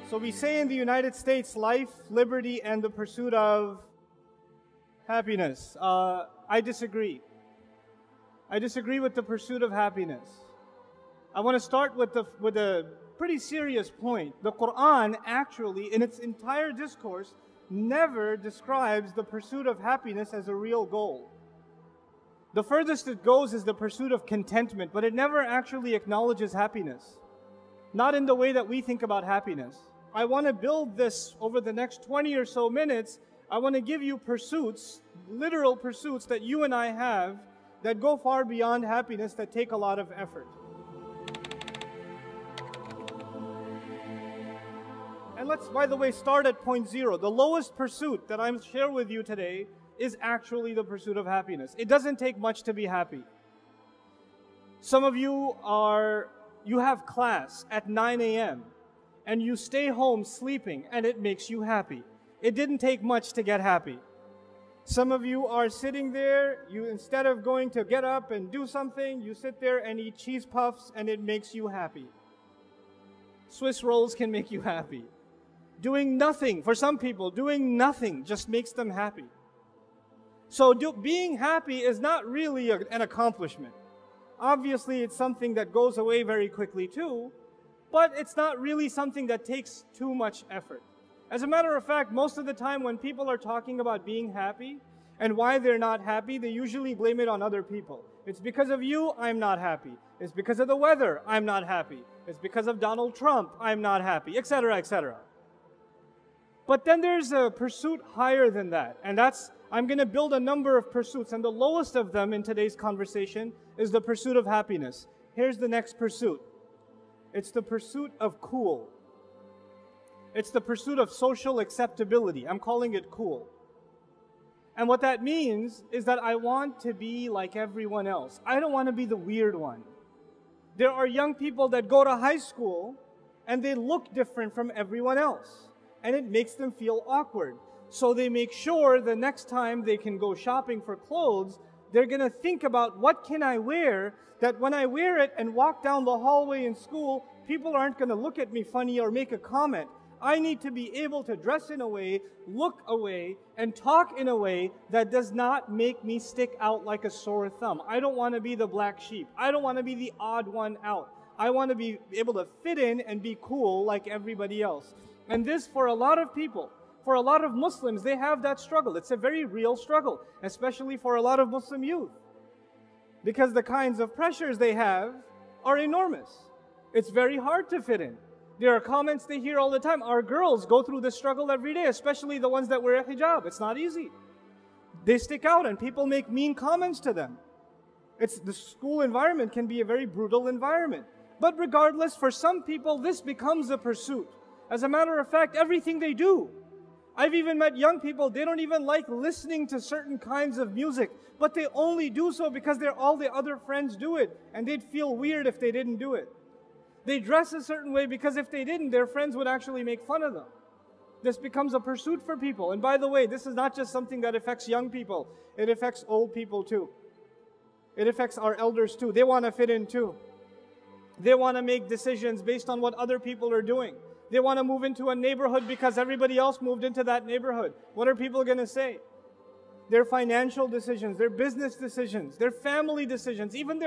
So we say in the United States, life, liberty, and the pursuit of happiness. I disagree. I disagree with the pursuit of happiness. I want to start with a pretty serious point. The Quran actually, in its entire discourse, never describes the pursuit of happiness as a real goal. The furthest it goes is the pursuit of contentment, but it never actually acknowledges happiness. Not in the way that we think about happiness. I want to build this over the next 20 or so minutes. I want to give you pursuits, literal pursuits that you and I have that go far beyond happiness, that take a lot of effort. And let's, by the way, start at point zero. The lowest pursuit that I'm sharing with you today is actually the pursuit of happiness. It doesn't take much to be happy. Some of you have class at 9 a.m. and you stay home sleeping and it makes you happy. It didn't take much to get happy. Some of you are sitting there, instead of going to get up and do something, you sit there and eat cheese puffs and it makes you happy. Swiss rolls can make you happy. Doing nothing, for some people, doing nothing just makes them happy. So being happy is not really an accomplishment. Obviously, it's something that goes away very quickly too, but it's not really something that takes too much effort. As a matter of fact, most of the time when people are talking about being happy and why they're not happy, they usually blame it on other people. It's because of you, I'm not happy. It's because of the weather, I'm not happy. It's because of Donald Trump, I'm not happy, etc., etc. But then there's a pursuit higher than that, and I'm going to build a number of pursuits, and the lowest of them in today's conversation is the pursuit of happiness. Here's the next pursuit. It's the pursuit of cool. It's the pursuit of social acceptability. I'm calling it cool. And what that means is that I want to be like everyone else. I don't want to be the weird one. There are young people that go to high school and they look different from everyone else. And it makes them feel awkward. So they make sure the next time they can go shopping for clothes, they're going to think about what can I wear, that when I wear it and walk down the hallway in school, people aren't going to look at me funny or make a comment. I need to be able to dress in a way, look a way, and talk in a way that does not make me stick out like a sore thumb. I don't want to be the black sheep. I don't want to be the odd one out. I want to be able to fit in and be cool like everybody else. And this, for a lot of people, for a lot of Muslims, they have that struggle. It's a very real struggle, especially for a lot of Muslim youth. Because the kinds of pressures they have are enormous. It's very hard to fit in. There are comments they hear all the time. Our girls go through this struggle every day, especially the ones that wear a hijab. It's not easy. They stick out and people make mean comments to them. The school environment can be a very brutal environment. But regardless, for some people, this becomes a pursuit. As a matter of fact, everything they do. I've even met young people, they don't even like listening to certain kinds of music, but they only do so because all the other friends do it, and they'd feel weird if they didn't do it. They dress a certain way because if they didn't, their friends would actually make fun of them. This becomes a pursuit for people. And by the way, this is not just something that affects young people. It affects old people too. It affects our elders too. They want to fit in too. They want to make decisions based on what other people are doing. They want to move into a neighborhood because everybody else moved into that neighborhood. What are people going to say? Their financial decisions, their business decisions, their family decisions, even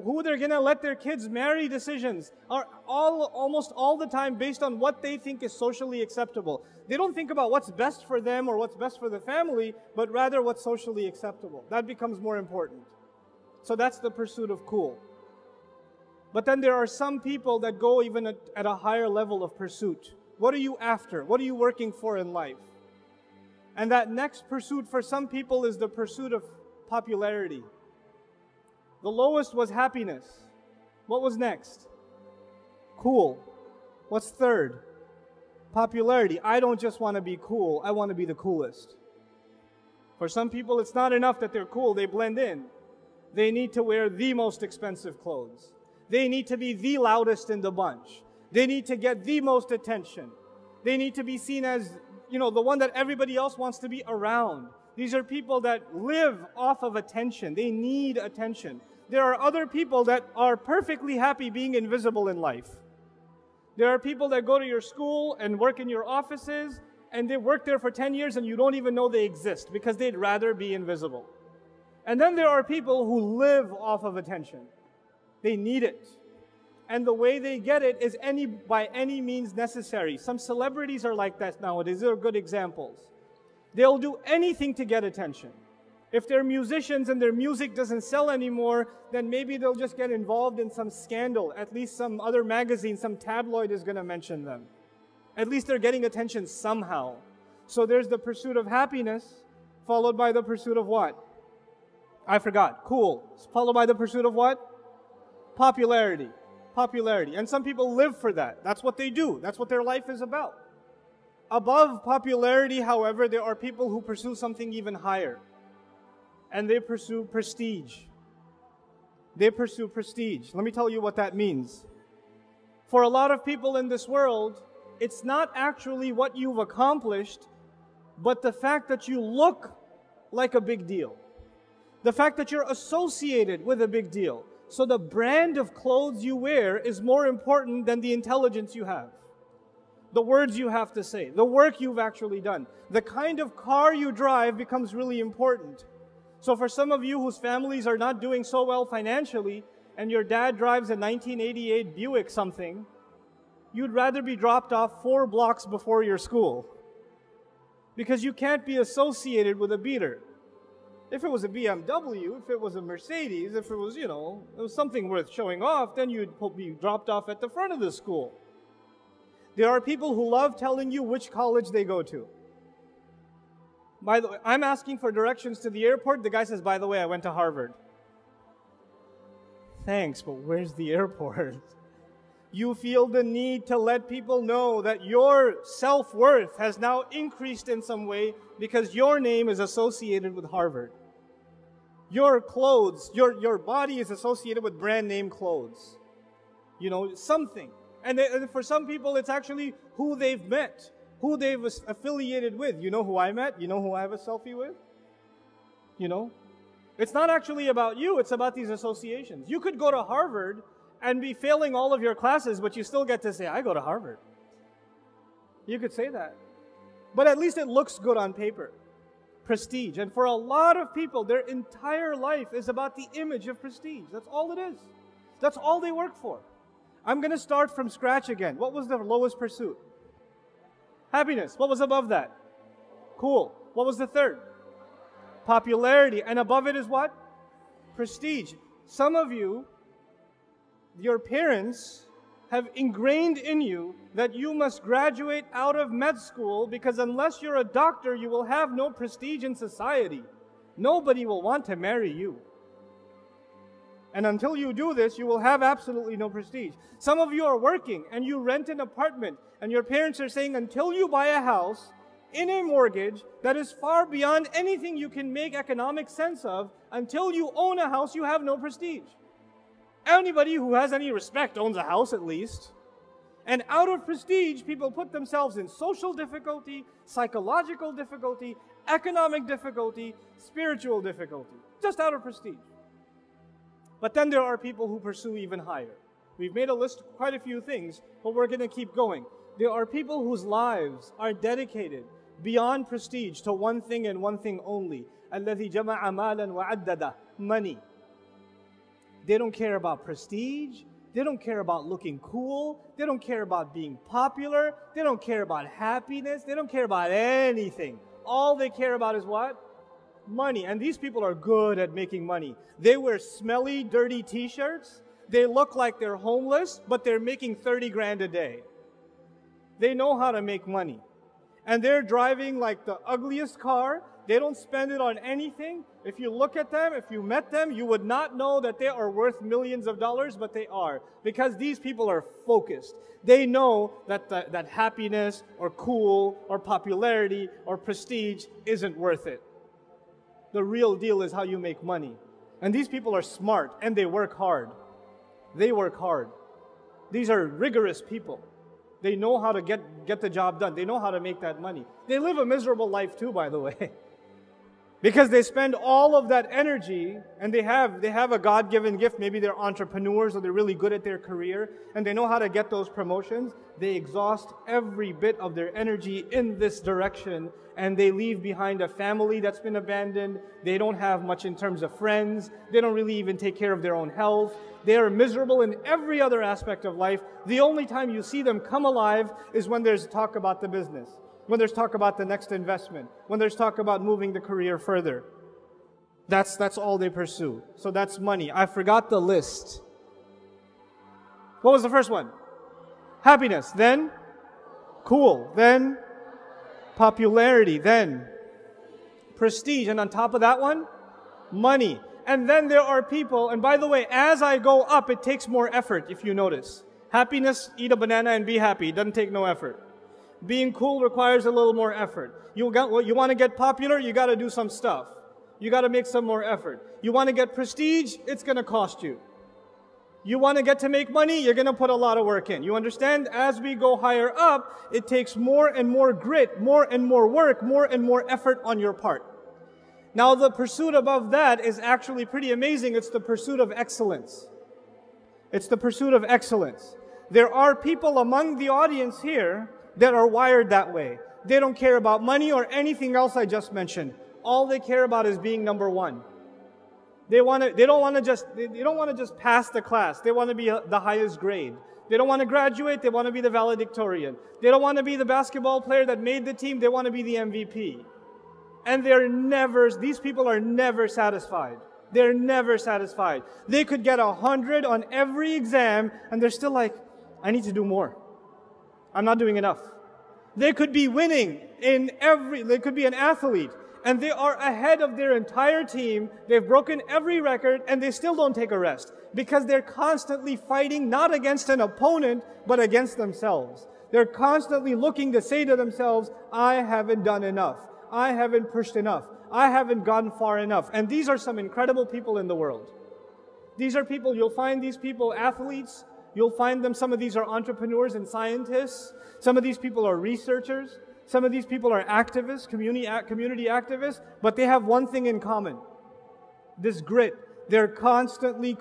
who they're going to let their kids marry decisions are almost all the time based on what they think is socially acceptable. They don't think about what's best for them or what's best for the family, but rather what's socially acceptable. That becomes more important. So that's the pursuit of cool. But then there are some people that go even at a higher level of pursuit. What are you after? What are you working for in life? And that next pursuit for some people is the pursuit of popularity. The lowest was happiness. What was next? Cool. What's third? Popularity. I don't just want to be cool, I want to be the coolest. For some people, it's not enough that they're cool, they blend in. They need to wear the most expensive clothes. They need to be the loudest in the bunch. They need to get the most attention. They need to be seen as, the one that everybody else wants to be around. These are people that live off of attention. They need attention. There are other people that are perfectly happy being invisible in life. There are people that go to your school and work in your offices, and they work there for 10 years and you don't even know they exist because they'd rather be invisible. And then there are people who live off of attention. They need it. And the way they get it is by any means necessary. Some celebrities are like that nowadays. They're good examples. They'll do anything to get attention. If they're musicians and their music doesn't sell anymore, then maybe they'll just get involved in some scandal. At least some other magazine, some tabloid is going to mention them. At least they're getting attention somehow. So there's the pursuit of happiness, followed by the pursuit of what? I forgot. Cool. Followed by the pursuit of what? Popularity. Popularity. And some people live for that. That's what they do. That's what their life is about. Above popularity, however, there are people who pursue something even higher. And they pursue prestige. They pursue prestige. Let me tell you what that means. For a lot of people in this world, it's not actually what you've accomplished, but the fact that you look like a big deal. The fact that you're associated with a big deal. So the brand of clothes you wear is more important than the intelligence you have. The words you have to say. The work you've actually done. The kind of car you drive becomes really important. So for some of you whose families are not doing so well financially, and your dad drives a 1988 Buick something, you'd rather be dropped off 4 blocks before your school. Because you can't be associated with a beater. If it was a BMW, if it was a Mercedes, if it was, it was something worth showing off, then you'd be dropped off at the front of the school. There are people who love telling you which college they go to. By the way, I'm asking for directions to the airport. The guy says, by the way, I went to Harvard. Thanks, but where's the airport? You feel the need to let people know that your self-worth has now increased in some way because your name is associated with Harvard. Your clothes, your body is associated with brand name clothes. Something. And for some people, it's actually who they've met, who they've affiliated with. You know who I met? You know who I have a selfie with? It's not actually about you, it's about these associations. You could go to Harvard and be failing all of your classes, but you still get to say, I go to Harvard. You could say that. But at least it looks good on paper. Prestige. And for a lot of people, their entire life is about the image of prestige. That's all it is. That's all they work for. I'm going to start from scratch again. What was the lowest pursuit? Happiness. What was above that? Cool. What was the third? Popularity. And above it is what? Prestige. Some of you, your parents have ingrained in you that you must graduate out of med school because unless you're a doctor, you will have no prestige in society. Nobody will want to marry you. And until you do this, you will have absolutely no prestige. Some of you are working and you rent an apartment and your parents are saying until you buy a house in a mortgage that is far beyond anything you can make economic sense of, until you own a house, you have no prestige. Anybody who has any respect owns a house at least. And out of prestige, people put themselves in social difficulty, psychological difficulty, economic difficulty, spiritual difficulty. Just out of prestige. But then there are people who pursue even higher. We've made a list of quite a few things, but we're going to keep going. There are people whose lives are dedicated beyond prestige to one thing and one thing only. الَّذِي جَمَعَ مَالًا وَعَدَّدَ. Money. They don't care about prestige. They don't care about looking cool. They don't care about being popular. They don't care about happiness. They don't care about anything. All they care about is what? Money. And these people are good at making money. They wear smelly, dirty t-shirts. They look like they're homeless, but they're making 30 grand a day. They know how to make money. And they're driving like the ugliest car. They don't spend it on anything. If you look at them, if you met them, you would not know that they are worth millions of dollars, but they are. Because these people are focused. They know that that happiness or cool or popularity or prestige isn't worth it. The real deal is how you make money. And these people are smart and they work hard. They work hard. These are rigorous people. They know how to get the job done. They know how to make that money. They live a miserable life too, by the way. Because they spend all of that energy, and they have a God-given gift. Maybe they're entrepreneurs or they're really good at their career and they know how to get those promotions. They exhaust every bit of their energy in this direction, and they leave behind a family that's been abandoned. They don't have much in terms of friends. They don't really even take care of their own health. They are miserable in every other aspect of life. The only time you see them come alive is when there's talk about the business, when there's talk about the next investment, when there's talk about moving the career further. That's all they pursue. So that's money. I forgot the list. What was the first one? Happiness. Then cool. Then popularity. Then prestige. And on top of that one, money. And then there are people, and by the way, as I go up, it takes more effort, if you notice. Happiness, eat a banana and be happy. It doesn't take no effort. Being cool requires a little more effort. You want to get popular, you got to do some stuff. You got to make some more effort. You want to get prestige, it's going to cost you. You want to get to make money, you're going to put a lot of work in. You understand? As we go higher up, it takes more and more grit, more and more work, more and more effort on your part. Now the pursuit above that is actually pretty amazing. It's the pursuit of excellence. It's the pursuit of excellence. There are people among the audience here that are wired that way. They don't care about money or anything else I just mentioned. All they care about is being number one. They don't want to just pass the class. They want to be the highest grade. They don't want to graduate. They want to be the valedictorian. They don't want to be the basketball player that made the team. They want to be the MVP. And these people are never satisfied. They're never satisfied. They could get 100 on every exam and they're still like, I need to do more. I'm not doing enough. They could be winning they could be an athlete and they are ahead of their entire team. They've broken every record and they still don't take a rest because they're constantly fighting not against an opponent, but against themselves. They're constantly looking to say to themselves, I haven't done enough. I haven't pushed enough. I haven't gone far enough. And these are some incredible people in the world. These are people, you'll find these people athletes. You'll find them, some of these are entrepreneurs and scientists. Some of these people are researchers. Some of these people are activists, community activists. But they have one thing in common. This grit. They're constantly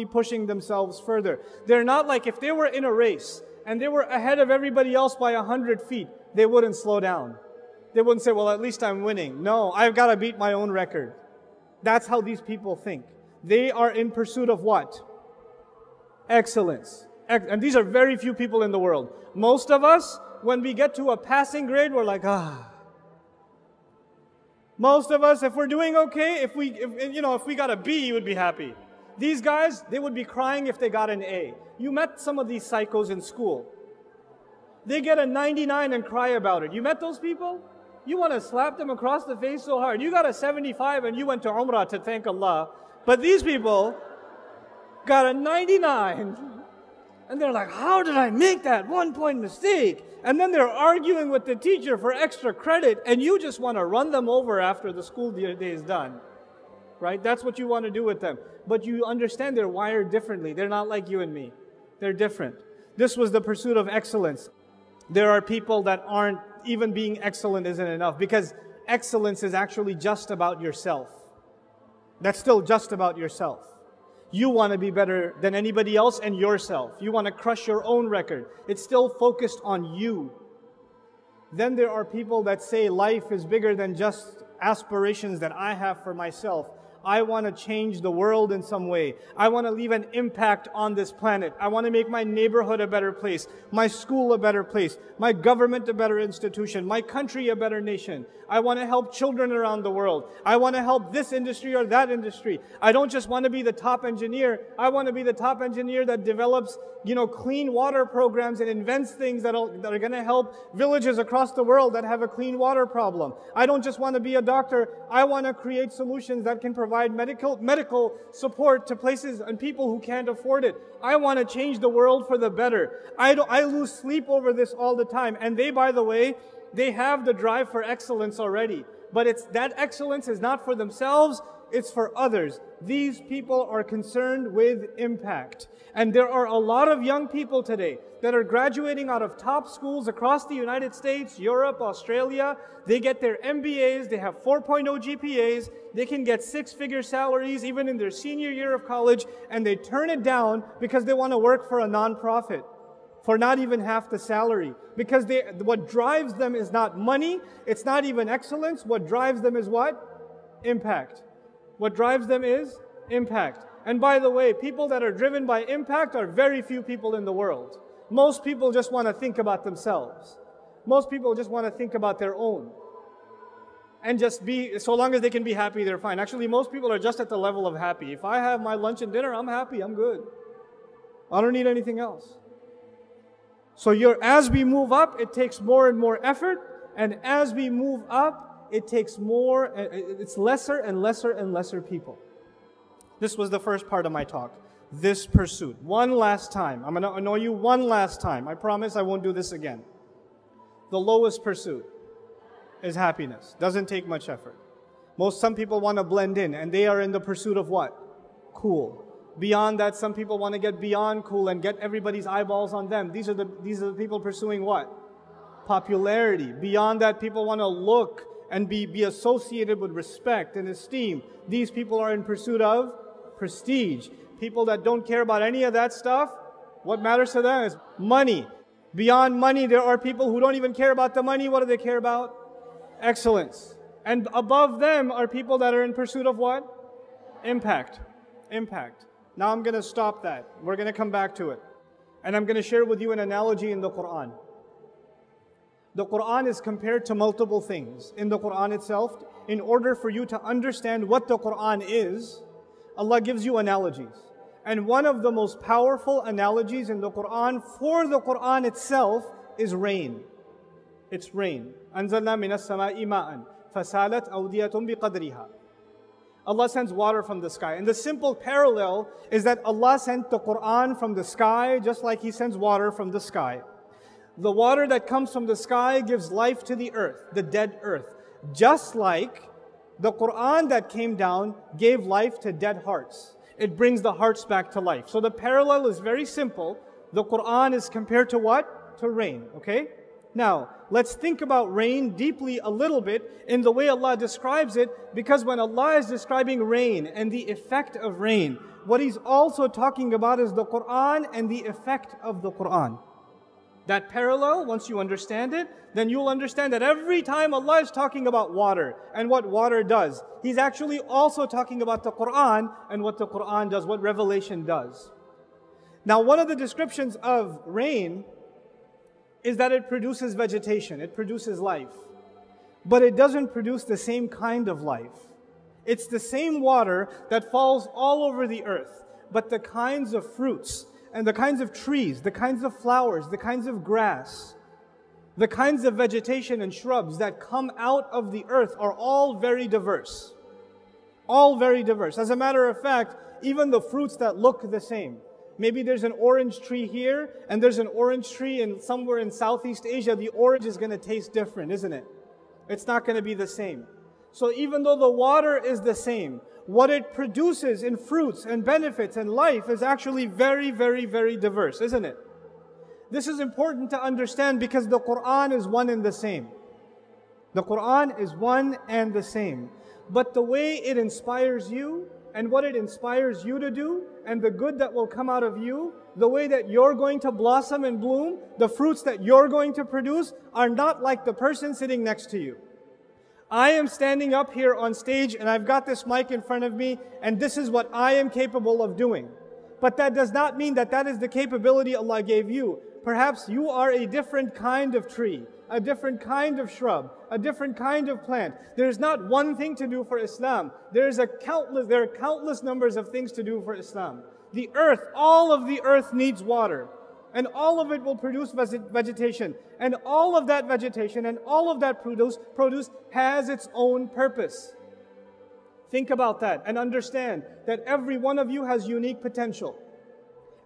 pushing themselves further. They're not like if they were in a race and they were ahead of everybody else by 100 feet, they wouldn't slow down. They wouldn't say, well, at least I'm winning. No, I've got to beat my own record. That's how these people think. They are in pursuit of what? Excellence. And these are very few people in the world. Most of us, when we get to a passing grade, we're like, Most of us, if we're doing okay, if we got a B, you would be happy. These guys, they would be crying if they got an A. You met some of these psychos in school. They get a 99 and cry about it. You met those people? You want to slap them across the face so hard. You got a 75 and you went to Umrah to thank Allah. But these people got a 99. And they're like, how did I make that 1 point mistake? And then they're arguing with the teacher for extra credit. And you just want to run them over after the school day is done. Right? That's what you want to do with them. But you understand they're wired differently. They're not like you and me. They're different. This was the pursuit of excellence. There are people that aren't, even being excellent isn't enough, because excellence is actually just about yourself. That's still just about yourself. You want to be better than anybody else and yourself. You want to crush your own record. It's still focused on you. Then there are people that say life is bigger than just aspirations that I have for myself. I want to change the world in some way. I want to leave an impact on this planet. I want to make my neighborhood a better place, my school a better place, my government a better institution, my country a better nation. I want to help children around the world. I want to help this industry or that industry. I don't just want to be the top engineer. I want to be the top engineer that develops, clean water programs and invents things that are going to help villages across the world that have a clean water problem. I don't just want to be a doctor. I want to create solutions that can provide medical support to places and people who can't afford it. I want to change the world for the better. I lose sleep over this all the time. And they, by the way, they have the drive for excellence already. But that excellence is not for themselves. it's for others. These people are concerned with impact. And there are a lot of young people today that are graduating out of top schools across the United States, Europe, Australia. They get their MBAs, they have 4.0 GPAs, they can get six-figure salaries even in their senior year of college, and they turn it down because they want to work for a nonprofit for not even half the salary. Because what drives them is not money, it's not even excellence. What drives them is what? Impact. What drives them is impact. And by the way, people that are driven by impact are very few people in the world. Most people just want to think about themselves. Most people just want to think about their own. And just be, so long as they can be happy, they're fine. Actually, most people are just at the level of happy. If I have my lunch and dinner, I'm happy, I'm good. I don't need anything else. So as we move up, it takes more and more effort. And as we move up, it takes more, it's lesser and lesser and lesser people. This was the first part of my talk. This pursuit. One last time. I'm going to annoy you one last time. I promise I won't do this again. The lowest pursuit is happiness. Doesn't take much effort. Some people want to blend in, and they are in the pursuit of what? Cool. Beyond that, some people want to get beyond cool and get everybody's eyeballs on them. These are the people pursuing what? Popularity. Beyond that, people want to look and be associated with respect and esteem. These people are in pursuit of prestige. People that don't care about any of that stuff, what matters to them is money. Beyond money, there are people who don't even care about the money. What do they care about? Excellence. And above them are people that are in pursuit of what? Impact. Impact. Now I'm going to stop that. We're going to come back to it. And I'm going to share with you an analogy in the Quran. The Quran is compared to multiple things. In the Quran itself, in order for you to understand what the Quran is, Allah gives you analogies. And one of the most powerful analogies in the Quran for the Quran itself is rain. It's rain. أَنزَلْنَا مِنَ السَّمَاءِ مَاءً فَسَالَتْ أَوْدِيَةٌ بِقَدْرِهَا. Allah sends water from the sky. And the simple parallel is that Allah sent the Quran from the sky just like He sends water from the sky. The water that comes from the sky gives life to the earth, the dead earth. Just like the Quran that came down gave life to dead hearts. It brings the hearts back to life. So the parallel is very simple. The Quran is compared to what? To rain, okay? Now, let's think about rain deeply a little bit in the way Allah describes it, because when Allah is describing rain and the effect of rain, what He's also talking about is the Quran and the effect of the Quran. That parallel, once you understand it, then you'll understand that every time Allah is talking about water and what water does, He's actually also talking about the Quran and what the Quran does, what revelation does. Now, one of the descriptions of rain is that it produces vegetation, it produces life. But it doesn't produce the same kind of life. It's the same water that falls all over the earth, but the kinds of fruits and the kinds of trees, the kinds of flowers, the kinds of grass, the kinds of vegetation and shrubs that come out of the earth are all very diverse. All very diverse. As a matter of fact, even the fruits that look the same. Maybe there's an orange tree here, and there's an orange tree somewhere in Southeast Asia. The orange is going to taste different, isn't it? It's not going to be the same. So even though the water is the same, what it produces in fruits and benefits and life is actually very, very, very diverse, isn't it? This is important to understand because the Quran is one and the same. The Quran is one and the same. But the way it inspires you and what it inspires you to do and the good that will come out of you, the way that you're going to blossom and bloom, the fruits that you're going to produce are not like the person sitting next to you. I am standing up here on stage and I've got this mic in front of me and this is what I am capable of doing. But that does not mean that that is the capability Allah gave you. Perhaps you are a different kind of tree, a different kind of shrub, a different kind of plant. There's not one thing to do for Islam. There are countless numbers of things to do for Islam. The earth, all of the earth needs water. And all of it will produce vegetation. And all of that vegetation and all of that produce has its own purpose. Think about that and understand that every one of you has unique potential.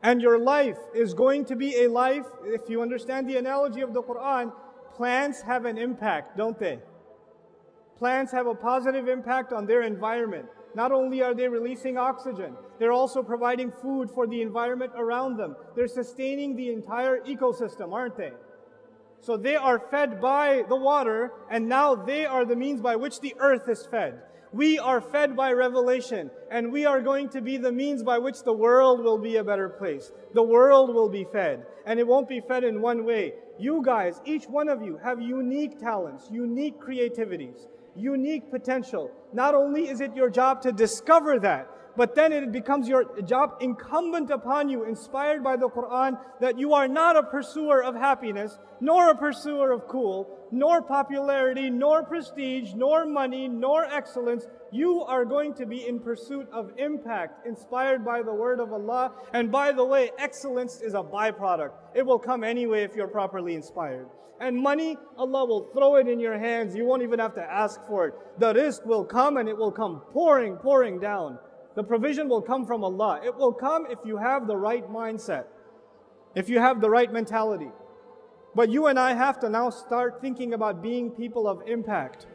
And your life is going to be a life, if you understand the analogy of the Quran, plants have an impact, don't they? Plants have a positive impact on their environment. Not only are they releasing oxygen, they're also providing food for the environment around them. They're sustaining the entire ecosystem, aren't they? So they are fed by the water, and now they are the means by which the earth is fed. We are fed by revelation, and we are going to be the means by which the world will be a better place. The world will be fed, and it won't be fed in one way. You guys, each one of you, have unique talents, unique creativities, unique potential. Not only is it your job to discover that, but then it becomes your job incumbent upon you, inspired by the Quran, that you are not a pursuer of happiness, nor a pursuer of cool, nor popularity, nor prestige, nor money, nor excellence. You are going to be in pursuit of impact, inspired by the word of Allah. And by the way, excellence is a byproduct. It will come anyway if you're properly inspired. And money, Allah will throw it in your hands. You won't even have to ask for it. The rizq will come, and it will come pouring down. The provision will come from Allah. It will come if you have the right mindset, if you have the right mentality. But you and I have to now start thinking about being people of impact.